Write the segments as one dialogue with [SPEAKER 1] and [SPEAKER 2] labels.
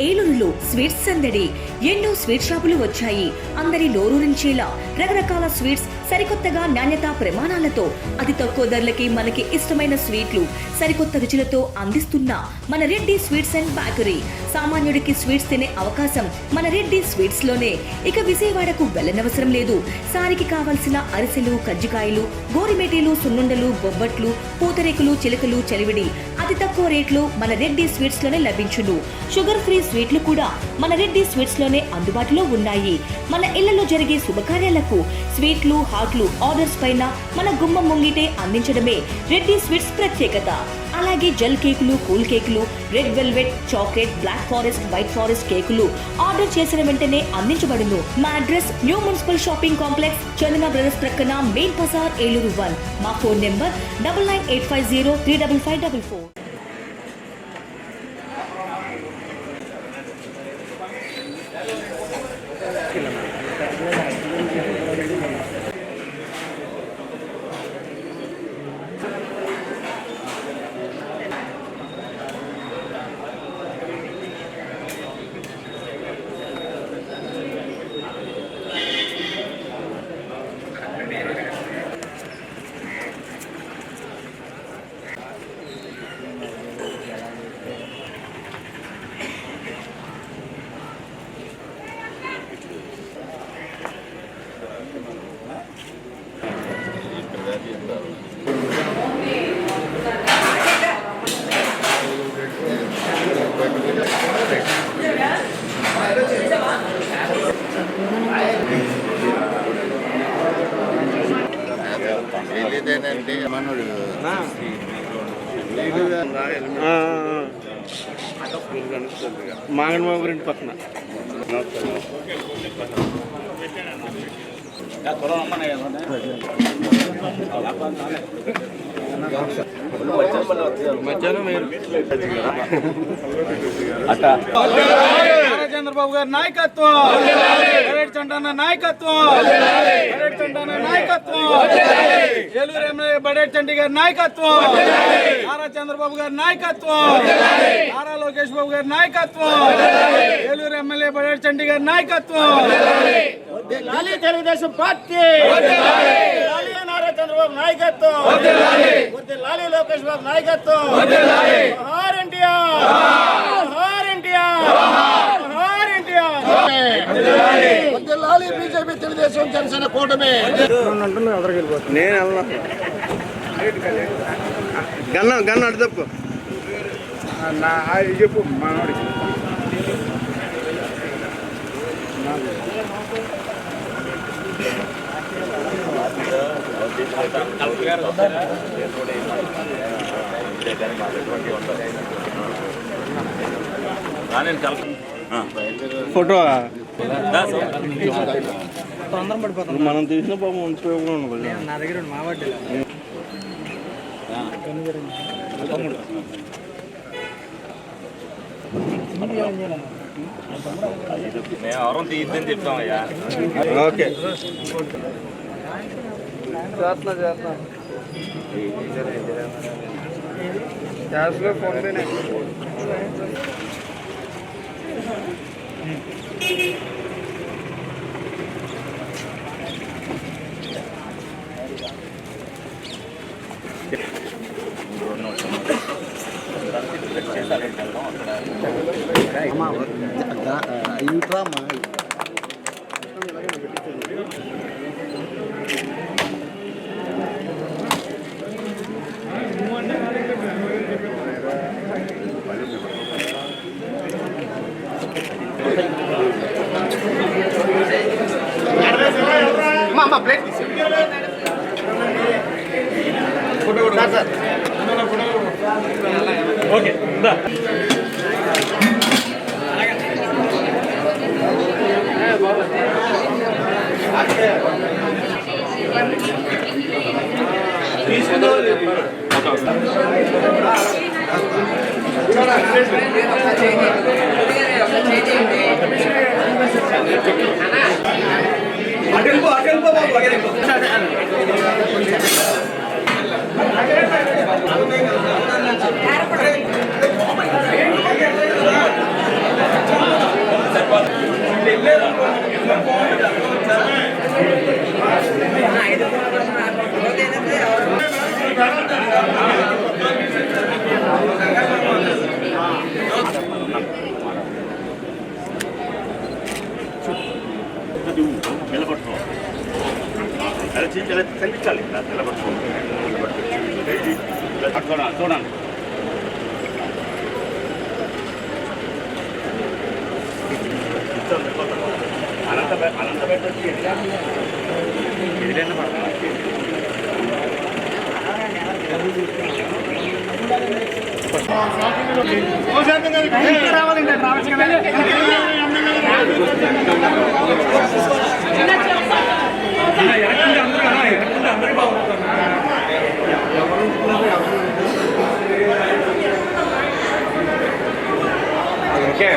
[SPEAKER 1] ఏలూరులో స్వీట్స్ సందడి. ఎన్నో స్వీట్ షాపులు వచ్చాయి. అందరి నోరూరించేలా రకరకాల స్వీట్స్ సరికొత్తగా నాణ్యత ప్రమాణాలతో అతి తక్కువ ధరలకి మనకి ఇష్టమైన స్వీట్లు సరికొత్త రుచులతో అందిస్తున్న మన రెడ్డి స్వీట్స్ అండ్ బేకరీ. సామాన్యుడికి స్వీట్స్ తినే అవకాశం మన రెడ్డి స్వీట్స్ లోనే. ఇక విజయవాడకు వెళ్ళనవసరం లేదు. సారికి కావలసిన అరిసెలు, కజ్జికాయలు, గోరిమేటీలు, సున్నుండలు, బొబ్బట్లు, పూతరేకులు, చిలకలు, చలివిడి అతి తక్కువ రేట్లు మన రెడ్డి స్వీట్స్ లోనే లభించును. షుగర్ ఫ్రీ స్వీట్లు కూడా మన రెడ్డి స్వీట్స్ లోనే అందుబాటులో ఉన్నాయి. మన ఇళ్లలో జరిగే శుభకార్యాలకు స్వీట్లు, హాట్లు ఆర్డర్స్ పైన మన గుమ్మం ముంగిటే అందించడమే రెడ్డి స్వీట్స్ ప్రత్యేకత. అలాగే జెల్ కేకులు, కూల్ కేకులు, red velvet, chocolate, black forest, white forest కేకులు ఆర్డర్ చేసిన వెంటనే అందించబడును. మా address new municipal shopping complex, Chandana brothers ప్రక్కన, మెయిన్ బజార్, ఏలూరు 1. మా ఫోన్ నెంబర్ 9985035544.
[SPEAKER 2] మాంగన్ బాబు ఇంటి పక్కన మధ్యాహ్నం చంద్రబాబు గారి నాయకత్వం, చంటన్న నాయకత్వం, నాయకత్వం, ఏలూరు ఎమ్మెల్యే బడేటి చంటి గారి నాయకత్వం, నారా చంద్రబాబు గారి నాయకత్వం, నారా లోకేష్ బాబు గారి నాయకత్వం, ఏలూరు ఎమ్మెల్యే బడేటి చంటి గారి నాయకత్వం, తెలుగుదేశం పార్టీ, నారా చంద్రబాబు నాయకత్వం, లాలి లోకేష్ బాబు నాయకత్వం, బీజేపీ తెలుగుదేశం జనసేన కూటమి. నేను వెళ్ళినా గన్న అటు తప్పు చెప్పు మనోడికి. ఫోటో మనం తీసిన పాపం ఉపయోగం నా దగ్గర మా వాటి
[SPEAKER 3] ఎవరం తీద్దని చెప్తామయ్యా.
[SPEAKER 2] ఓకే చేస్తున్నా గ్యాస్లో ఫోన్ పేనే. ఇంట్రా మా ప్లేట్ ఓకే
[SPEAKER 3] కనిపించాలి చూడండి అనంతపేట వచ్చి ఎదురైనా ఓకే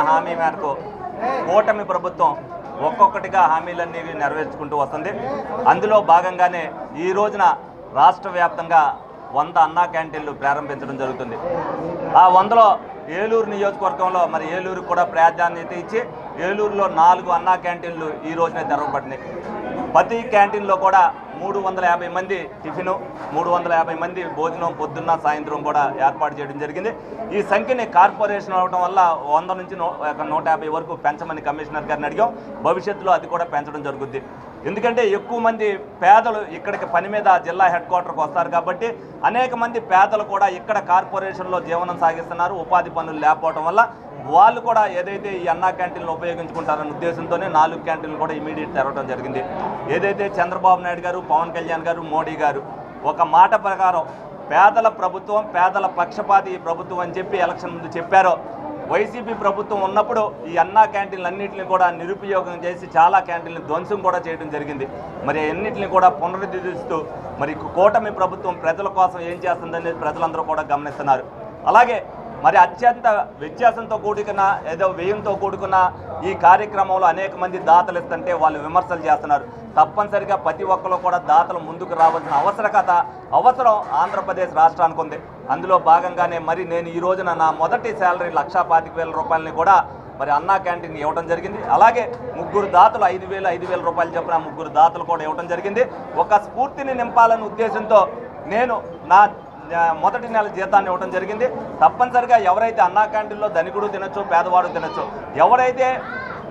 [SPEAKER 3] హామీ మేరకు కూటమి ప్రభుత్వం ఒక్కొక్కటిగా హామీలన్నీ నెరవేర్చుకుంటూ వస్తుంది. అందులో భాగంగానే ఈ రోజున రాష్ట్ర వ్యాప్తంగా 100 అన్నా క్యాంటీన్లు ప్రారంభించడం జరుగుతుంది. ఆ 100లో ఏలూరు నియోజకవర్గంలో మరి ఏలూరుకు కూడా ప్రాధాన్యత ఇచ్చి ఏలూరులో 4 అన్నా క్యాంటీన్లు ఈ రోజునే తెరవబడినాయి. ప్రతి క్యాంటీన్లో కూడా 350 మంది టిఫిను, 350 మంది భోజనం పొద్దున్న సాయంత్రం కూడా ఏర్పాటు చేయడం జరిగింది. ఈ సంఖ్యని కార్పొరేషన్ అవడం వల్ల 100 నుంచి 150 వరకు పెంచమని కమిషనర్ గారిని అడిగాం. భవిష్యత్తులో అది కూడా పెంచడం జరుగుద్ది. ఎందుకంటే ఎక్కువ మంది పేదలు ఇక్కడికి పని మీద జిల్లా హెడ్ క్వార్టర్కి వస్తారు కాబట్టి అనేక మంది పేదలు కూడా ఇక్కడ కార్పొరేషన్లో జీవనం సాగిస్తున్నారు. ఉపాధి పనులు లేకపోవడం వల్ల వాళ్ళు కూడా ఏదైతే ఈ అన్నా క్యాంటీన్లు ఉపయోగించుకుంటారన్న ఉద్దేశంతోనే 4 క్యాంటీన్లు కూడా ఇమీడియట్ తెరవడం జరిగింది. ఏదైతే చంద్రబాబు నాయుడు గారు, పవన్ కళ్యాణ్ గారు, మోడీ గారు ఒక మాట ప్రకారం పేదల ప్రభుత్వం, పేదల పక్షపాతి ప్రభుత్వం అని చెప్పి ఎలక్షన్ ముందు చెప్పారో, వైసీపీ ప్రభుత్వం ఉన్నప్పుడు ఈ అన్నా క్యాంటీన్లన్నింటినీ కూడా నిరుపయోగం చేసి చాలా క్యాంటీన్లు ధ్వంసం కూడా చేయడం జరిగింది. మరి అన్నింటినీ కూడా పునరుద్ధరిస్తూ మరి కూటమి ప్రభుత్వం ప్రజల కోసం ఏం చేస్తుందనేది ప్రజలందరూ కూడా గమనిస్తున్నారు. అలాగే మరి అత్యంత వ్యత్యాసంతో కూడుకున్న ఏదో వ్యయంతో కూడుకున్న ఈ కార్యక్రమంలో అనేక మంది దాతలు ఇస్తుంటే వాళ్ళు విమర్శలు చేస్తున్నారు. తప్పనిసరిగా ప్రతి ఒక్కరు కూడా దాతలు ముందుకు రావాల్సిన అవసరం ఆంధ్రప్రదేశ్ రాష్ట్రానికి ఉంది. అందులో భాగంగానే మరి నేను ఈ రోజున నా మొదటి శాలరీ 1,25,000 రూపాయలని కూడా మరి అన్నా క్యాంటీన్ ఇవ్వడం జరిగింది. అలాగే 3 దాతలు 5,000 రూపాయలు చెప్పిన 3 దాతలు కూడా ఇవ్వడం జరిగింది. ఒక స్ఫూర్తిని నింపాలనే ఉద్దేశంతో నేను నా మొదటి నెల జీతాన్ని ఇవ్వడం జరిగింది. తప్పనిసరిగా ఎవరైతే అన్నా క్యాంటీన్లో ధనికుడు తినొచ్చు, పేదవాడు తినొచ్చు, ఎవరైతే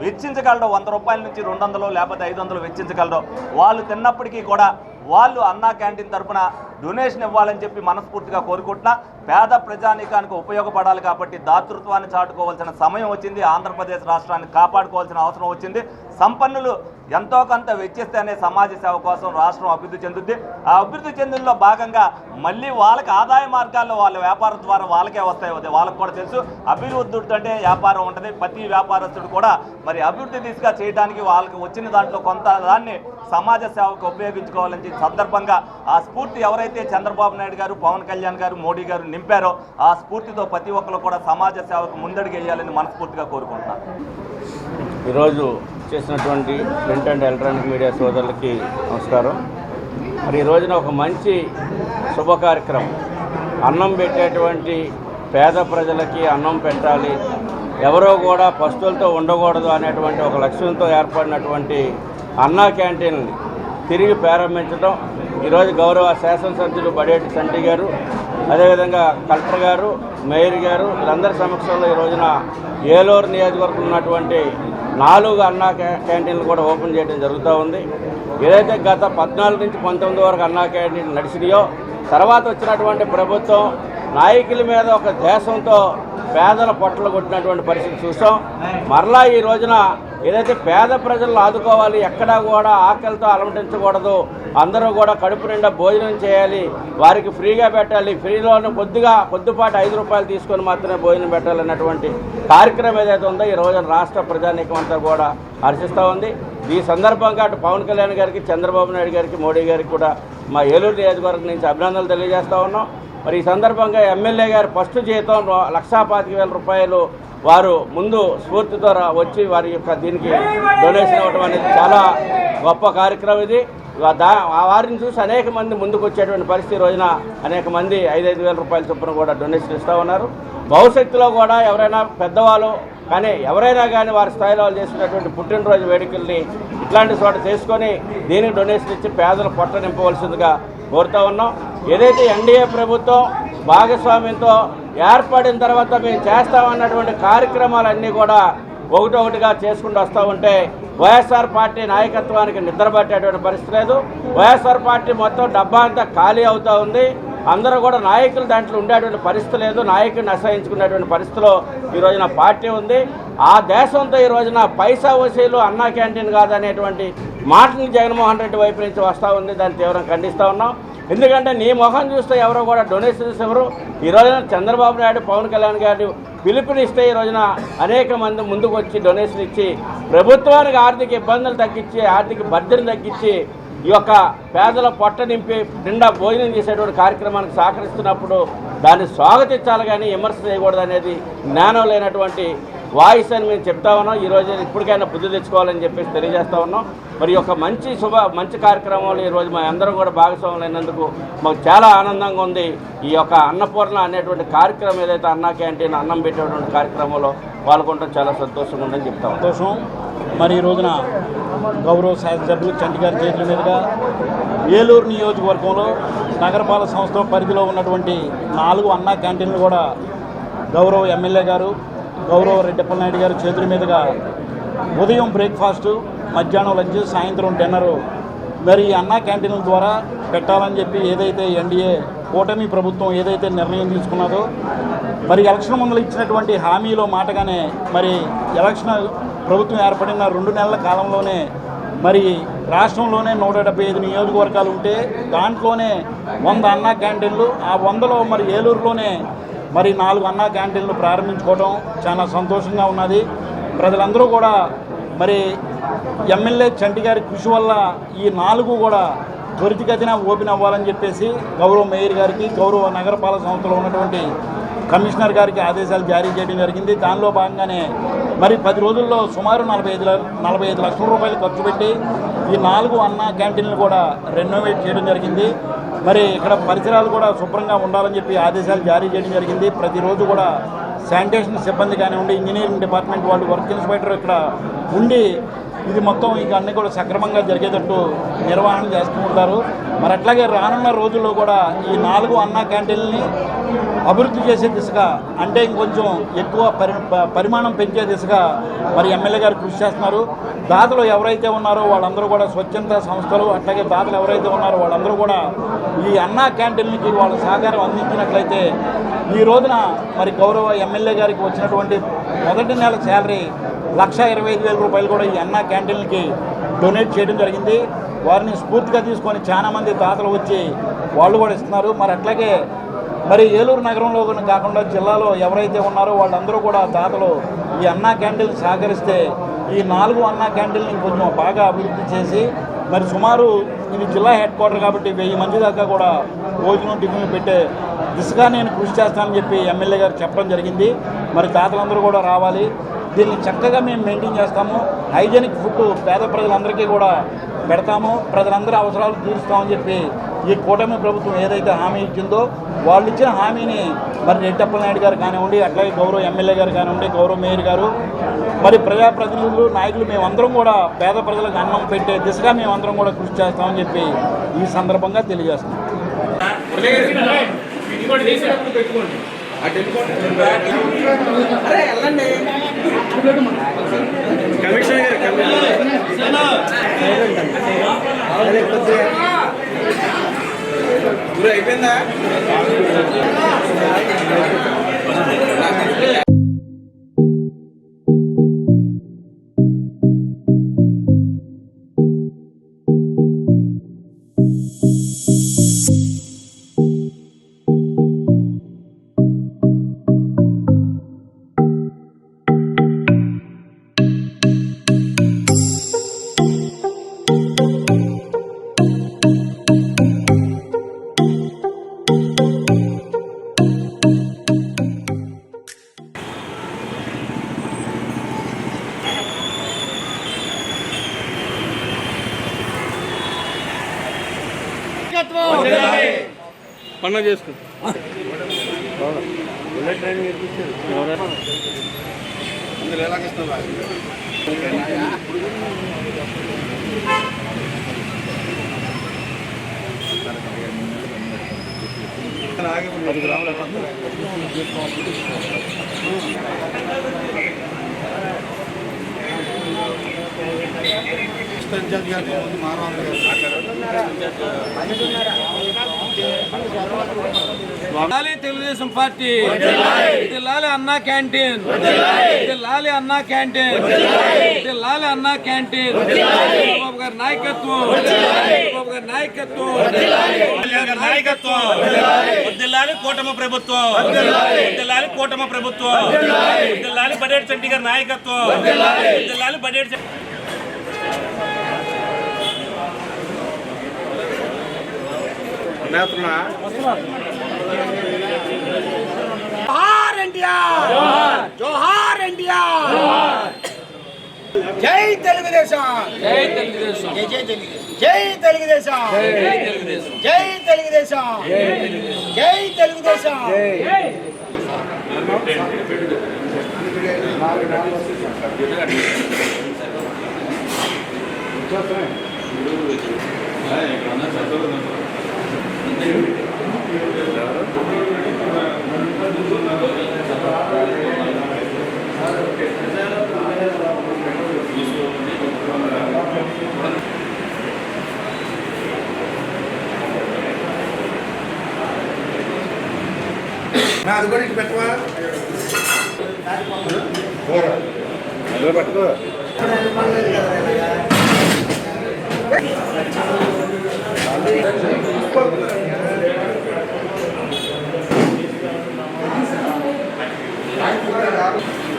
[SPEAKER 3] వెచ్చించగలరో 100 రూపాయల నుంచి 200 లేకపోతే 500 వెచ్చించగలరో వాళ్ళు తిన్నప్పటికీ కూడా వాళ్ళు అన్నా క్యాంటీన్ తరఫున డొనేషన్ ఇవ్వాలని చెప్పి మనస్ఫూర్తిగా కోరుకుంటున్నా. పేద ప్రజానీకానికి ఉపయోగపడాలి కాబట్టి దాతృత్వాన్ని చాటుకోవాల్సిన సమయం వచ్చింది. ఆంధ్రప్రదేశ్ రాష్ట్రాన్ని కాపాడుకోవాల్సిన అవసరం వచ్చింది. సంపన్నులు ఎంతో కొంత వెచ్చిస్తేనే సమాజ సేవ కోసం రాష్ట్రం అభివృద్ధి చెందుద్ది. ఆ అభివృద్ధి చెందులో భాగంగా మళ్ళీ వాళ్ళకి ఆదాయ మార్గాల్లో వాళ్ళ వ్యాపారం ద్వారా వాళ్ళకే వస్తాయి. వాళ్ళకు కూడా తెలుసు అభివృద్ధి అంటే వ్యాపారం ఉంటుంది. ప్రతి వ్యాపారస్తుడు కూడా మరి అభివృద్ధి దిశగా చేయడానికి వాళ్ళకి వచ్చిన దాంట్లో కొంత దాన్ని సమాజ సేవకు ఉపయోగించుకోవాలని సందర్భంగా ఆ స్ఫూర్తి ఎవరైతే చంద్రబాబు నాయుడు గారు, పవన్ కళ్యాణ్ గారు, మోడీ గారు నింపారో ఆ స్ఫూర్తితో ప్రతి ఒక్కరు కూడా సమాజ సేవకు ముందడుగు వేయాలని మనస్ఫూర్తిగా కోరుకుంటున్నాను.
[SPEAKER 4] ఈరోజు చేసినటువంటి ప్రింట్ అండ్ ఎలక్ట్రానిక్ మీడియా సోదరులకి నమస్కారం. మరి ఈ రోజున ఒక మంచి శుభ కార్యక్రమం, అన్నం పెట్టేటువంటి పేద ప్రజలకి అన్నం పెట్టాలి, ఎవరో కూడా పస్తులతో ఉండకూడదు అనేటువంటి ఒక లక్ష్యంతో ఏర్పడినటువంటి అన్నా క్యాంటీన్ని తిరిగి ప్రారంభించడం ఈరోజు గౌరవ శాసనసభ్యులు బడేటి చంటి గారు, అదేవిధంగా కలెక్టర్ గారు, మేయర్ గారు వీళ్ళందరి సమక్షంలో ఈ రోజున ఏలూరు నియోజకవర్గంలో ఉన్నటువంటి 4 అన్నా క్యాంటీన్లు కూడా ఓపెన్ చేయడం జరుగుతూ ఉంది. ఏదైతే గత 14 నుంచి 19 వరకు అన్నా క్యాంటీన్ నడిచినాయో తర్వాత వచ్చినటువంటి ప్రభుత్వం నాయకుల మీద ఒక దేశంతో పేదల పొట్టలు కొట్టినటువంటి పరిస్థితి చూసాం. మరలా ఈ రోజున ఏదైతే పేద ప్రజలను ఆదుకోవాలి, ఎక్కడా కూడా ఆకలితో అలమటించకూడదు, అందరూ కూడా కడుపు నిండా భోజనం చేయాలి, వారికి ఫ్రీగా పెట్టాలి, ఫ్రీలోనే కొద్దిపాటి 5 రూపాయలు తీసుకొని మాత్రమే భోజనం పెట్టాలన్నటువంటి కార్యక్రమం ఏదైతే ఉందో ఈ రోజున రాష్ట్ర ప్రజానీకం అంతా కూడా హర్షిస్తూ ఉంది. ఈ సందర్భంగా అటు పవన్ కళ్యాణ్ గారికి, చంద్రబాబు నాయుడు గారికి, మోడీ గారికి కూడా మా ఏలూరు నియోజకవర్గం నుంచి అభినందనలు తెలియజేస్తూ ఉన్నాం. మరి ఈ సందర్భంగా ఎమ్మెల్యే గారు ఫస్ట్ జీతం 1,25,000 రూపాయలు వారు ముందు స్ఫూర్తితో వచ్చి వారి యొక్క దీనికి డొనేషన్ ఇవ్వడం అనేది చాలా గొప్ప కార్యక్రమం. ఇది వారిని చూసి అనేక మంది ముందుకు వచ్చేటువంటి పరిస్థితి రోజున అనేక మంది 5,000 రూపాయల చొప్పున కూడా డొనేషన్ ఇస్తూ ఉన్నారు. భవిష్యత్తులో కూడా ఎవరైనా పెద్దవాళ్ళు కానీ ఎవరైనా కానీ వారి స్థాయిలో చేసినటువంటి పుట్టినరోజు వేడుకల్ని ఇట్లాంటి చోట చేసుకొని దీనికి డొనేషన్ ఇచ్చి పేదలు పొట్ట నింపవలసిందిగా కోరుతూ ఉన్నాం. ఏదైతే ఎన్డీఏ ప్రభుత్వం భాగస్వామ్యంతో ఏర్పడిన తర్వాత మేము చేస్తామన్నటువంటి కార్యక్రమాలన్నీ కూడా ఒకటొకటిగా చేసుకుంటూ వస్తూ ఉంటే వైఎస్ఆర్ పార్టీ నాయకత్వానికి నిద్రపట్టేటువంటి పరిస్థితి లేదు. వైఎస్ఆర్ పార్టీ మొత్తం డబ్బా అంతా ఖాళీ అవుతూ ఉంది. అందరూ కూడా నాయకులు దాంట్లో ఉండేటువంటి పరిస్థితి లేదు. నాయకుడిని అసహించుకునేటువంటి పరిస్థితిలో ఈ రోజున పార్టీ ఉంది. ఆ దేశంతో ఈ రోజున పైసా వసూలు అన్నా క్యాంటీన్ కాదనేటువంటి మాటని జగన్మోహన్ రెడ్డి వైపు నుంచి వస్తూ ఉంది. దాన్ని తీవ్రంగా ఖండిస్తూ ఉన్నాం. ఎందుకంటే నీ ముఖం చూస్తే ఎవరో కూడా డొనేషన్స్ ఎవరు ఈ రోజున చంద్రబాబు నాయుడు, పవన్ కళ్యాణ్ గారు పిలుపునిస్తే ఈ రోజున అనేక మంది ముందుకు వచ్చి డొనేషన్ ఇచ్చి ప్రభుత్వానికి ఆర్థిక ఇబ్బందులు తగ్గించి, ఆర్థిక బర్డెను తగ్గించి ఈ యొక్క పేదల పొట్ట నింపి నిండా భోజనం చేసేటువంటి కార్యక్రమానికి సహకరిస్తున్నప్పుడు దాన్ని స్వాగతించాలి కానీ విమర్శ చేయకూడదు అనేది జ్ఞానం లేనటువంటి వాయిస్ అని మేము చెప్తా ఉన్నాం. ఈరోజు ఇప్పటికైనా బుద్ధి తెచ్చుకోవాలని చెప్పేసి తెలియజేస్తూ ఉన్నాం. మరి యొక్క మంచి కార్యక్రమాలు ఈరోజు మా అందరం కూడా భాగస్వాములు అయినందుకు మాకు చాలా ఆనందంగా ఉంది. ఈ యొక్క అన్నపూర్ణ అనేటువంటి కార్యక్రమం ఏదైతే అన్నా క్యాంటీన్ అన్నం పెట్టేటువంటి కార్యక్రమంలో పాల్గొనడం చాలా సంతోషంగా ఉందని చెప్తాం.
[SPEAKER 5] సంతోషం. మరి ఈ రోజున గౌరవ శాసనసభ్యులు చంటి గారి చేతుల మీదుగా ఏలూరు నియోజకవర్గంలో నగరపాలక సంస్థ పరిధిలో ఉన్నటువంటి 4 అన్నా క్యాంటీన్లు కూడా గౌరవ ఎమ్మెల్యే గారు, గౌరవ రెడ్డప్పల నాయుడు గారు చేతుల మీదుగా ఉదయం బ్రేక్ఫాస్టు, మధ్యాహ్నం లంచ్, సాయంత్రం డిన్నరు మరి అన్నా క్యాంటీన్ల ద్వారా పెట్టాలని చెప్పి ఏదైతే ఎన్డీఏ కూటమి ప్రభుత్వం ఏదైతే నిర్ణయం తీసుకున్నదో మరి ఎలక్షన్ ముందు ఇచ్చినటువంటి హామీలో మాటగానే మరి ఎలక్షన్ ప్రభుత్వం ఏర్పడిన 2 నెలల కాలంలోనే మరి రాష్ట్రంలోనే 175 నియోజకవర్గాలు ఉంటే దాంట్లోనే 100 అన్నా క్యాంటీన్లు, ఆ 100లో మరి ఏలూరులోనే మరి 4 అన్నా క్యాంటీన్లు ప్రారంభించుకోవడం చాలా సంతోషంగా ఉన్నది. ప్రజలందరూ కూడా మరి ఎమ్మెల్యే చంటి గారి కృషి వల్ల ఈ 4 కూడా త్వరితగతిన ఓపెన్ అవ్వాలని చెప్పేసి గౌరవ మేయర్ గారికి, గౌరవ నగరపాలక సంస్థలో ఉన్నటువంటి కమిషనర్ గారికి ఆదేశాలు జారీ చేయడం జరిగింది. దానిలో భాగంగానే మరి 10 రోజుల్లో సుమారు 45 లక్షల రూపాయలు ఖర్చు పెట్టి ఈ 4 అన్నా క్యాంటీన్లు కూడా రెనోవేట్ చేయడం జరిగింది. మరి ఇక్కడ పరిసరాలు కూడా శుభ్రంగా ఉండాలని చెప్పి ఆదేశాలు జారీ చేయడం జరిగింది. ప్రతిరోజు కూడా శానిటేషన్ సిబ్బంది కానివ్వండి, ఇంజనీరింగ్ డిపార్ట్మెంట్ వాళ్ళు, వర్క్ ఇన్స్పెక్టర్ ఇక్కడ ఉండి ఇది మొత్తం ఇక అన్నీ కూడా సక్రమంగా జరిగేటట్టు నిర్వహణ చేస్తూ ఉంటారు. మరి అట్లాగే రానున్న రోజుల్లో కూడా ఈ 4 అన్నా క్యాంటీన్ని అభివృద్ధి చేసే దిశగా అంటే ఇంకొంచెం ఎక్కువ పరిమాణం పెంచే దిశగా మరి ఎమ్మెల్యే గారు కృషి చేస్తున్నారు. దాతలు ఎవరైతే ఉన్నారో వాళ్ళందరూ కూడా స్వచ్ఛంద సంస్థలు, అట్లాగే దాతలు ఎవరైతే ఉన్నారో వాళ్ళందరూ కూడా ఈ అన్నా క్యాంటీన్కి వాళ్ళ సహకారం అందించినట్లయితే ఈ రోజున మరి గౌరవ ఎమ్మెల్యే గారికి వచ్చినటువంటి మొదటి నెల శాలరీ 1,25,000 రూపాయలు కూడా ఈ అన్నా క్యాంటీన్లకి డొనేట్ చేయడం జరిగింది. వారిని స్ఫూర్తిగా తీసుకొని చాలామంది దాతలు వచ్చి వాళ్ళు కూడా ఇస్తున్నారు. మరి అట్లాగే మరి ఏలూరు నగరంలో కాకుండా జిల్లాలో ఎవరైతే ఉన్నారో వాళ్ళందరూ కూడా దాతలు ఈ అన్నా క్యాంటీన్లు సహకరిస్తే ఈ 4 అన్నా క్యాంటీన్లు కొంచెం బాగా అభివృద్ధి చేసి మరి సుమారు ఇది జిల్లా హెడ్ క్వార్టర్ కాబట్టి 1000 మంది దాకా కూడా భోజనం టిఫిన్లు పెట్టే దిశగా నేను కృషి చేస్తానని చెప్పి ఎమ్మెల్యే గారు చెప్పడం జరిగింది. మరి దాతలందరూ కూడా రావాలి, దీన్ని చక్కగా మేము మెయింటైన్ చేస్తాము. హైజెనిక్ ఫుడ్ పేద ప్రజలందరికీ కూడా పెడతాము, ప్రజలందరి అవసరాలు తీరుస్తామని చెప్పి ఈ కూటమి ప్రభుత్వం ఏదైతే హామీ ఇచ్చిందో వాళ్ళు ఇచ్చిన హామీని మరి రెడ్డప్పల నాయుడు గారు కానివ్వండి, అట్లాగే గౌరవ ఎమ్మెల్యే గారు కానివ్వండి, గౌరవ మేయర్ గారు, మరి ప్రజాప్రతినిధులు, నాయకులు మేమందరం కూడా పేద ప్రజలకు అన్నం పెట్టే దిశగా మేమందరం కూడా కృషి చేస్తామని చెప్పి ఈ సందర్భంగా తెలియజేస్తున్నాం.
[SPEAKER 6] అయిపోయిందా?
[SPEAKER 2] పండుగ చేసుకో. తెలుగుదేశం పార్టీ లాలి అన్నా క్యాంటీన్, లాలి అన్నా క్యాంటీన్, లాలి అన్నా క్యాంటీన్. చంద్రబాబు గారి నాయకత్వం, చంద్రబాబు గారి నాయకత్వం, నాయకత్వం. వద్దిల్లాలి కూటమి ప్రభుత్వం, వద్దిల్లాలి కూటమి ప్రభుత్వం, వద్దిల్లాలి బడేటి చంటి గారి నాయకత్వం, వద్దిల్లాలి బడేటి చంటి.
[SPEAKER 6] జోహార్ ఇండియా, జోహార్ ఇండియా, జై తెలుగుదేశం, జై తెలుగుదేశం, జై జై తెలుగుదేశం, జై తెలుగుదేశం, జై తెలుగుదేశం, జై తెలుగుదేశం, జై
[SPEAKER 7] అది కూడా ఇటు పెట్టవా పట్టుకో.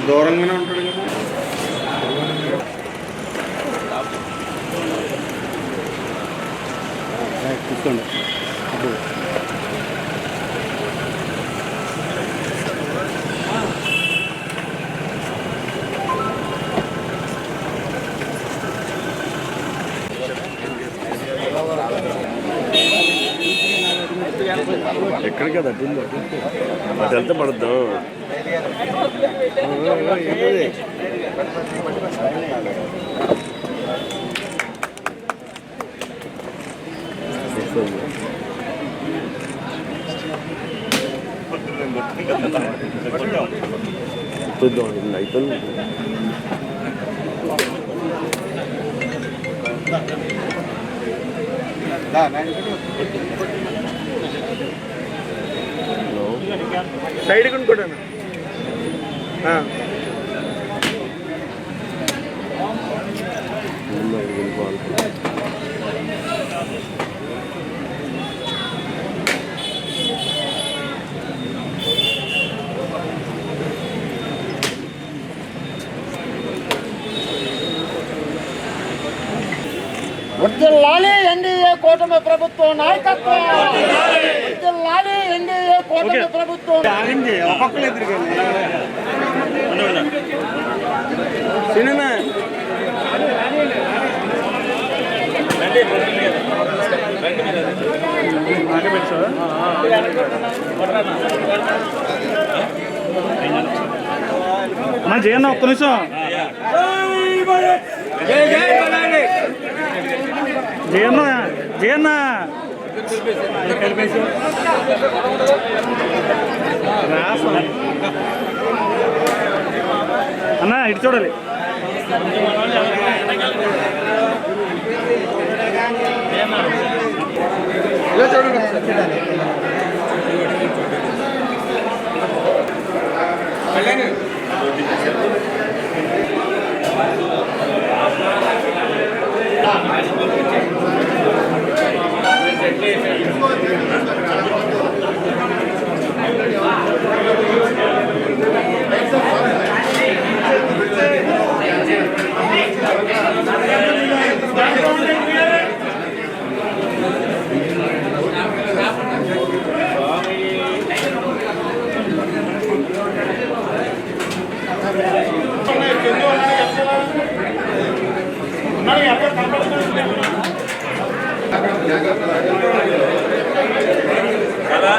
[SPEAKER 7] దూరంగానే ఉంటాడు కదా.
[SPEAKER 5] తీసుకోండి. ఎక్కడికి కదా అది వెళ్తే పడద్దాం. అయిపోయింది.
[SPEAKER 7] సైడ్ కొనుక్కోటాను.
[SPEAKER 6] వర్ధిల్లాలి ఎన్డీఏ కూటమి ప్రభుత్వం నాయకత్వం, వర్ధిల్లాలి ఎన్డీఏ కూటమి ప్రభుత్వం.
[SPEAKER 7] ఒక్కొక్కరు ఎదురుగా సినిమా
[SPEAKER 5] జయన్న ఒక్క నిమిషం. జయన్న జయన్న అన్న ఇటు చూడాలి.
[SPEAKER 3] కదా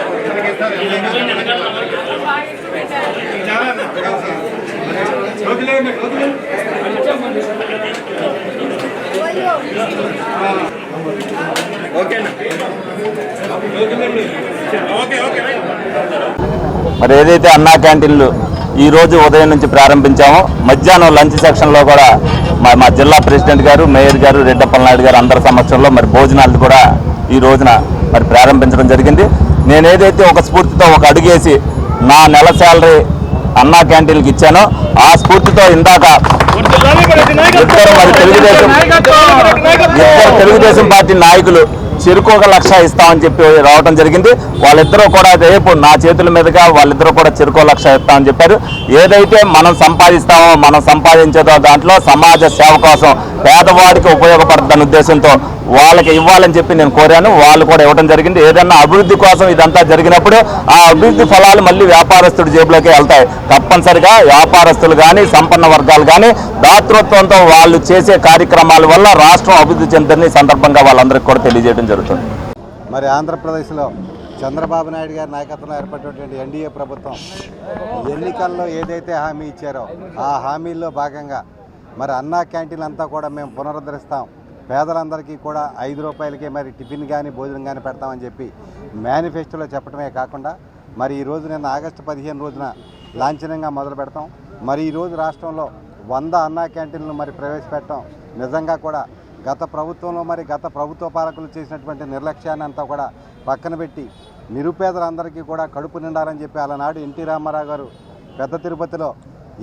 [SPEAKER 3] మరి ఏదైతే అన్నా క్యాంటీన్లు ఈరోజు ఉదయం నుంచి ప్రారంభించామో మధ్యాహ్నం లంచ్ సెక్షన్లో కూడా మా జిల్లా ప్రెసిడెంట్ గారు, మేయర్ గారు, రెడ్డప్పల నాయుడు గారు అందరి సమక్షంలో మరి భోజనాలు కూడా ఈ రోజున మరి ప్రారంభించడం జరిగింది. నేను ఏదైతే ఒక స్ఫూర్తితో ఒక అడుగేసి నా నెల శాలరీ అన్నా క్యాంటీన్కి ఇచ్చానో ఆ స్ఫూర్తితో ఇందాక ఇద్దరు తెలుగుదేశం పార్టీ నాయకులు చెరుకు 1 లక్ష ఇస్తామని చెప్పి రావడం జరిగింది. వాళ్ళిద్దరూ కూడా రేపు నా చేతుల మీదుగా వాళ్ళిద్దరూ కూడా చెరుకు 1 లక్ష ఇస్తామని చెప్పారు. ఏదైతే మనం సంపాదిస్తామో మనం సంపాదించేదో దాంట్లో సమాజ సేవ కోసం పేదవాడికి ఉపయోగపడుతున్న ఉద్దేశంతో వాళ్ళకి ఇవ్వాలని చెప్పి నేను కోరాను. వాళ్ళు కూడా ఇవ్వడం జరిగింది. ఏదన్నా అభివృద్ధి కోసం ఇదంతా జరిగినప్పుడు ఆ అభివృద్ధి ఫలాలు మళ్ళీ వ్యాపారస్తుడి జేబులోకి వెళ్తాయి. తప్పనిసరిగా వ్యాపారస్తులు కానీ సంపన్న వర్గాలు కానీ దాతృత్వంతో వాళ్ళు చేసే కార్యక్రమాల వల్ల రాష్ట్రం అభివృద్ధి చెందని సందర్భంగా వాళ్ళందరికీ కూడా తెలియజేయడం జరుగుతుంది.
[SPEAKER 8] మరి ఆంధ్రప్రదేశ్లో చంద్రబాబు నాయుడు గారి నాయకత్వంలో ఏర్పడినటువంటి ఎన్డీఏ ప్రభుత్వం ఎన్నికల్లో ఏదైతే హామీ ఇచ్చారో ఆ హామీల్లో భాగంగా మరి అన్నా క్యాంటీన్ అంతా కూడా మేము పునరుద్ధరిస్తాం, పేదలందరికీ కూడా 5 రూపాయలకే మరి టిఫిన్ కానీ భోజనం కానీ పెడతామని చెప్పి మేనిఫెస్టోలో చెప్పడమే కాకుండా మరి ఈరోజు నిన్న ఆగస్టు 15 రోజున లాంఛనంగా మొదలు పెడతాం. మరి ఈరోజు రాష్ట్రంలో 100 అన్నా క్యాంటీన్లు మరి ప్రవేశపెట్టడం నిజంగా కూడా గత ప్రభుత్వంలో మరి గత ప్రభుత్వ పాలకులు చేసినటువంటి నిర్లక్ష్యాన్ని అంతా కూడా పక్కన పెట్టి నిరుపేదలందరికీ కూడా కడుపు నిండాలని చెప్పి అలనాడు ఎన్టీ రామారావు గారు పెద్ద తిరుపతిలో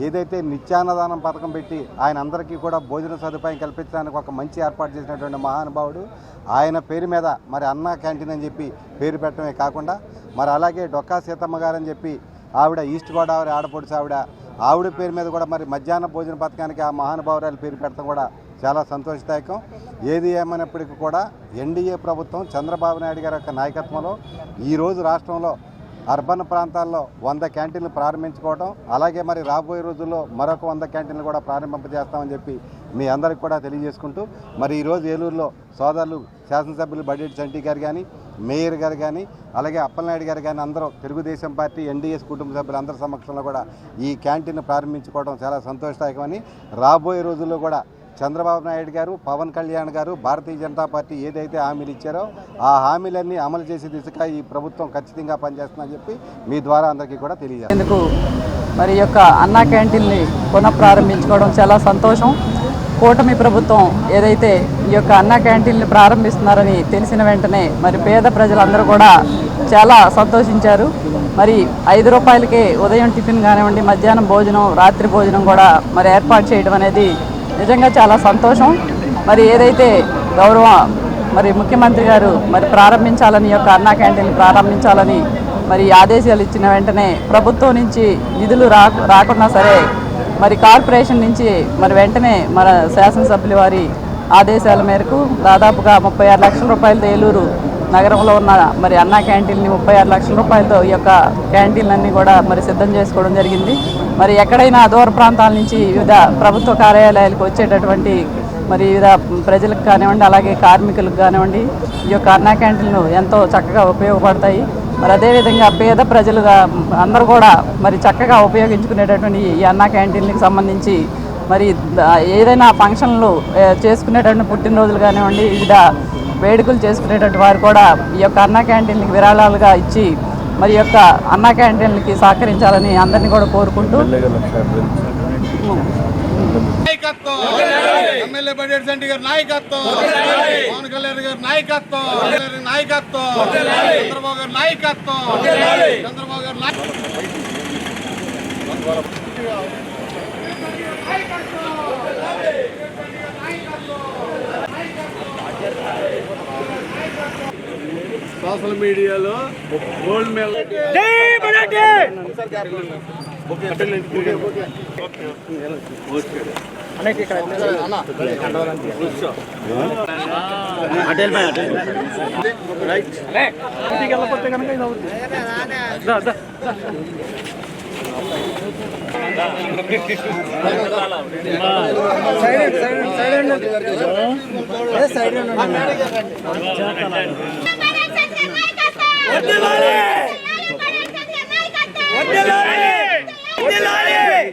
[SPEAKER 8] ఏదైతే నిత్యాన్నదానం పథకం పెట్టి ఆయన అందరికీ కూడా భోజన సదుపాయం కల్పించడానికి ఒక మంచి ఏర్పాటు చేసినటువంటి మహానుభావుడు. ఆయన పేరు మీద మరి అన్నా క్యాంటీన్ అని చెప్పి పేరు పెట్టడమే కాకుండా మరి అలాగే డొక్కా సీతమ్మ గారని చెప్పి ఆవిడ ఈస్ట్ గోదావరి ఆడపడుచు ఆవిడ పేరు మీద కూడా మరి మధ్యాహ్న భోజన పథకానికి ఆ మహానుభావురాలు పేరు పెట్టడం కూడా చాలా సంతోషదాయకం. ఏది ఏమైనప్పటికీ కూడా ఎన్డీఏ ప్రభుత్వం చంద్రబాబు నాయుడు గారి యొక్క నాయకత్వంలో ఈరోజు రాష్ట్రంలో అర్బన్ ప్రాంతాల్లో 100 క్యాంటీన్లు ప్రారంభించుకోవడం, అలాగే మరి రాబోయే రోజుల్లో మరొక 100 క్యాంటీన్లు కూడా ప్రారంభింపజేస్తామని చెప్పి మీ అందరికి కూడా తెలియజేసుకుంటూ మరి ఈరోజు ఏలూరులో సోదరులు శాసనసభ్యులు బడ్జెట్ చంటి గారు కానీ, మేయర్ గారు కానీ, అలాగే అప్పలనాయుడు గారు కానీ అందరూ తెలుగుదేశం పార్టీ ఎన్డీఎస్ కుటుంబ సభ్యులు అందరి సమక్షంలో కూడా ఈ క్యాంటీన్ ప్రారంభించుకోవడం చాలా సంతోషదాయకమని, రాబోయే రోజుల్లో కూడా చంద్రబాబు నాయుడు గారు, పవన్ కళ్యాణ్ గారు, భారతీయ జనతా పార్టీ ఏదైతే హామీలు ఇచ్చారో ఆ హామీలన్నీ అమలు చేసే దిశగా ఈ ప్రభుత్వం ఖచ్చితంగా పనిచేస్తుందని చెప్పి మీ ద్వారా అందరికీ కూడా తెలియజేస్తాను.
[SPEAKER 9] మరి యొక్క అన్నా క్యాంటీన్ని పునఃప్రారంభించుకోవడం చాలా సంతోషం. కూటమి ప్రభుత్వం ఏదైతే ఈ యొక్క అన్నా క్యాంటీన్ని ప్రారంభిస్తున్నారని తెలిసిన వెంటనే మరి పేద ప్రజలందరూ కూడా చాలా సంతోషించారు. మరి 5 రూపాయలకే ఉదయం టిఫిన్ కానివ్వండి, మధ్యాహ్నం భోజనం, రాత్రి భోజనం కూడా మరి ఏర్పాటు చేయడం అనేది నిజంగా చాలా సంతోషం. మరి ఏదైతే గౌరవ మరి ముఖ్యమంత్రి గారు మరి ప్రారంభించాలని యొక్క అన్నా క్యాంటీన్ ప్రారంభించాలని మరి ఆదేశాలు ఇచ్చిన వెంటనే ప్రభుత్వం నుంచి నిధులు రాకున్నా సరే మరి కార్పొరేషన్ నుంచి మరి వెంటనే మన శాసనసభ్యుల వారి ఆదేశాల మేరకు దాదాపుగా 36 లక్షల రూపాయలతో ఏలూరు నగరంలో ఉన్న మరి అన్నా క్యాంటీన్ని 36 లక్షల రూపాయలతో ఈ యొక్క క్యాంటీన్లన్నీ కూడా మరి సిద్ధం చేసుకోవడం జరిగింది. మరి ఎక్కడైనా దూర ప్రాంతాల నుంచి వివిధ ప్రభుత్వ కార్యాలయాలకు వచ్చేటటువంటి మరి వివిధ ప్రజలకు కానివ్వండి, అలాగే కార్మికులకు కానివ్వండి ఈ యొక్క అన్నా క్యాంటీన్లు ఎంతో చక్కగా ఉపయోగపడతాయి. మరి అదేవిధంగా పేద ప్రజలుగా అందరూ కూడా మరి చక్కగా ఉపయోగించుకునేటటువంటి ఈ అన్నా క్యాంటీన్లకు సంబంధించి మరి ఏదైనా ఫంక్షన్లు చేసుకునేటటువంటి పుట్టినరోజులు కానివ్వండి, వివిధ వేడుకలు చేసుకునేటటువంటి వారు కూడా ఈ యొక్క అన్నా క్యాంటీన్లకి విరాళాలుగా ఇచ్చి మరి యొక్క అన్నా క్యాంటీన్లకి సహకరించాలని అందరినీ కూడా కోరుకుంటూ
[SPEAKER 2] ఎమ్మెల్యే బడ్జెట్ చంటి గారి నాయకత్వం, పవన్ కళ్యాణ్ గారి నాయకత్వం, చంద్రబాబు గారి నాయకత్వం, చంద్రబాబు గారి సోషల్ మీడియాలో గోల్డ్ మెడల్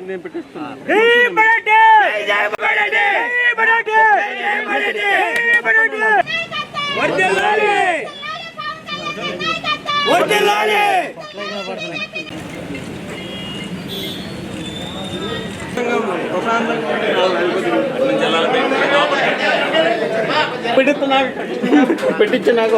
[SPEAKER 7] నేను పెట్టిస్తున్నాను. పెట్టించినాక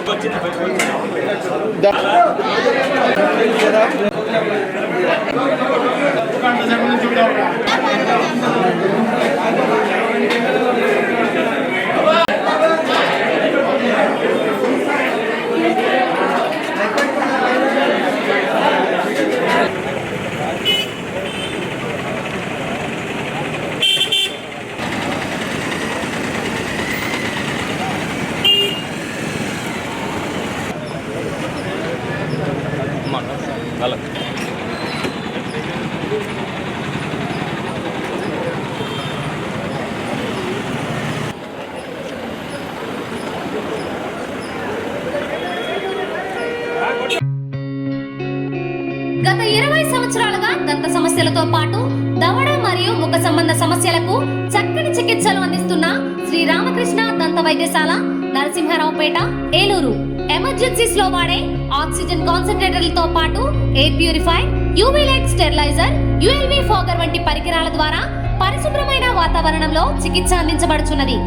[SPEAKER 10] గత 20 సంవత్సరాలుగా దంత సమస్యలతో పాటు దవడ మరియు ముఖ సంబంధ సమస్యలకు చక్కని చికిత్సలు అందిస్తున్న శ్రీ రామకృష్ణ దంత వైద్యశాల, నరసింహారావుపేట, ఏలూరు. ఎమర్జెన్సీస్ లో వాడే ఆక్సిజన్ కాన్సంట్రేటర్లతో పాటు air purifier, UV light steriliser, ULV fogger వంటి పరికరాల ద్వారా పరిశుభ్రమైన వాతావరణంలో చికిత్స అందించబడుచున్నది.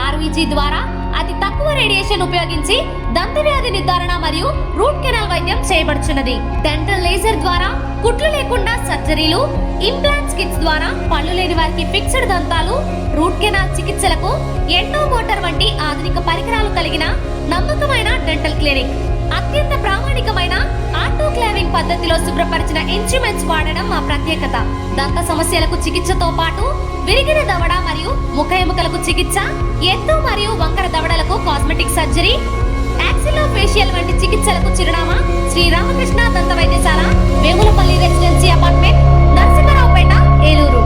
[SPEAKER 10] ఆర్వీజీ ద్వారా అతి తక్కువ రేడియేషన్ ఉపయోగించి దంత వ్యాధి నిర్ధారణ మరియు రూట్ కెనాల్ వైద్యం చేయబడుచున్నది. డెంటల్ లేజర్ ద్వారా కుట్లు లేకుండా సర్జరీలు, ఇంప్లాంట్స్ కిట్స్ ద్వారా పళ్ళు లేని వారికి ఫిక్స్డ్ దంతాలు, రూట్ కెనాల్ చికిత్సలకు ఎండో మోటార్ వంటి ఆధునిక పరికరాలు కలిగిన నమ్మకమైన డెంటల్ క్లినిక్. అత్యంత ప్రామాణికమైన ఆటోక్లావింగ్ పద్ధతిలో శుభ్రపరిచిన ఇన్స్ట్రుమెంట్స్ వాడడం మా ప్రత్యేకత. దంత సమస్యలకు చికిత్సతో పాటు విరిగిన దవడ మరియు ముఖ ఎముకలకు చికిత్స, ఎత్తు మరియు వంకర దవడలకు కాస్మెటిక్ సర్జరీ, యాక్సిలోఫేషియల్ వంటి చికిత్సలకు చిరునామా శ్రీ రామకృష్ణ దంత వైద్యశాల, వేములపల్లి రెసిడెన్సీ అపార్ట్మెంట్, నరసింహారావుపేట, ఏలూరు.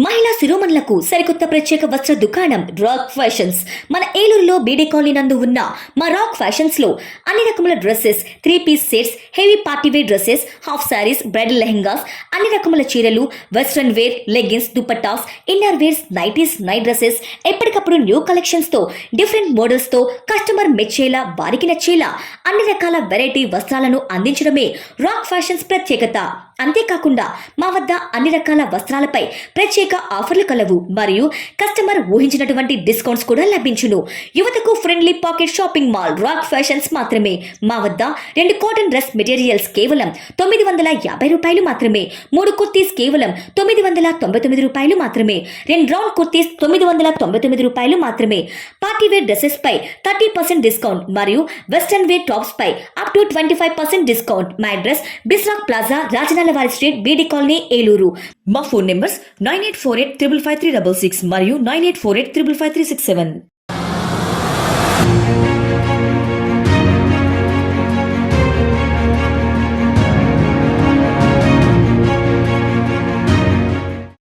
[SPEAKER 1] మహిళా శిరోమణులకు సరికొత్త ప్రత్యేక వస్త్ర దుకాణం రాక్ ఫ్యాషన్స్. మన ఏలూరులో బీడే కాలనీ నందు ఉన్న మా రాక్ ఫ్యాషన్స్ లో అన్ని రకముల dresses, 3-piece sets, heavy party wear dresses, half saris, bridal lehengas, అన్ని రకముల చీరలు, western wear, leggings, dupattas, inner wears, nighties, night dresses, ఎప్పటికప్పుడు న్యూ కలెక్షన్స్ తో, డిఫరెంట్ మోడల్స్ తో కస్టమర్ మెచ్చేలా, వారికి నచ్చేలా అన్ని రకాల వెరైటీ వస్త్రాలను అందించడమే రాక్ ఫ్యాషన్స్ ప్రత్యేకత. అంతేకాకుండా మా వద్ద అన్ని రకాల వస్త్రాలపై ప్రత్యేక ఆఫర్లు కలవు మరియు కస్టమర్ ఊహించినటువంటి డిస్కౌంట్స్ కూడా లభించును. యువతకు friendly pocket shopping mall rock fashions మాత్రమే. మా వద్ద 2 కాటన్ డ్రెస్ మెటీరియల్స్ కేవలం 950 రూపాయలు మాత్రమే, 3 కుర్తీస్ కేవలం 999 రూపాయలు మాత్రమే, 2 రౌండ్ కుర్తీస్ 999 రూపాయలు మాత్రమే, పార్టీ వేర్ డ్రెస్సెస్ పై 30% డిస్కౌంట్ మరియు వెస్టర్న్ వేర్ టాప్స్ పై అప్ టు 25% డిస్కౌంట్. మా అడ్రస్ బిస్రాక్ ప్లాజా, రాజనాలవారి స్ట్రీట్, బీడీ కాలనీ, ఏలూరు. మా ఫోన్ నెంబర్స్ 9848 555 366 మరియు 9848 555 367.